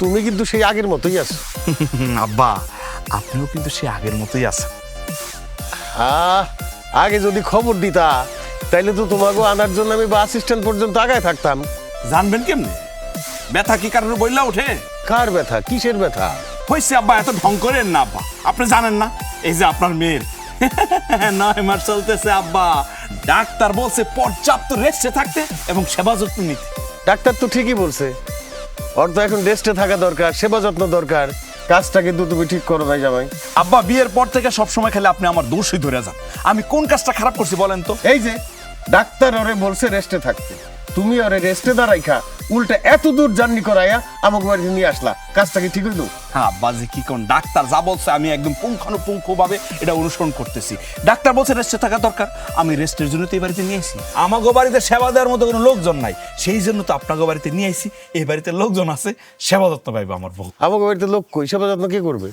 তুমি কিন্তু সেই আগের মতোই আছো। আব্বা আপনিও কিন্তু সে আগের মতোই আছেন। আগে যদি খবর দিতা তাইলে তো তোমাকে আনার জন্য আমি বাস স্ট্যান্ড পর্যন্ত আগায় থাকতাম। জানবেন কেমনে ব্যথা কি কারণে বইলা ওঠে? কার ব্যথা, কিসের ব্যথা? হয়েছে আব্বা, এত ঢং করেন না আব্বা। আপনি জানেন না এই যে আপনার মেয়ের 9 মাস চলতেছে আব্বা, ডাক্তার বলছে পর্যাপ্ত রেস্টে থাকতে এবং সেবা যত্ন নিতে। ডাক্তার তো ঠিকই বলছে, ওর তো এখন রেস্টে থাকা দরকার, সেবা যত্ন দরকার। কাজটা কিন্তু তুমি ঠিক করো ভাই জামাই। আব্বা বিয়ের পর থেকে সবসময় খালি আপনি আমার দোষই ধরে যান। আমি কোন কাজটা খারাপ করছি বলেন তো? এই যে ডাক্তার ওরে বলছে রেস্টে থাকতে, তুমি ওরে রেস্টে দাঁড়াইখা উল্টা এত দূর জার্নি করাইয়া আমাকে বাড়িতে নিয়ে আসলা, কাজটা কি ঠিক হইলো? হ্যাঁ আব্বা, যে কি কোন ডাক্তার যা বলছে আমি একদম পুঙ্খানুপুঙ্খভাবে এটা অনুসরণ করতেছি। ডাক্তার বলছে রেস্টে থাকা দরকার, আমি রেস্টের জন্য তো এই বাড়িতে নিয়ে আসি। আমাগো বাড়িতে সেবা দেওয়ার মতো কোনো লোকজন নাই, সেই জন্য তো আপনাকে বাড়িতে নিয়ে আসি। এই বাড়িতে লোকজন আছে, সেবা যত্ন পাইবে আমার বউ। আমাকে বাড়িতে লোক কই, সেবা যত্ন কে করবে?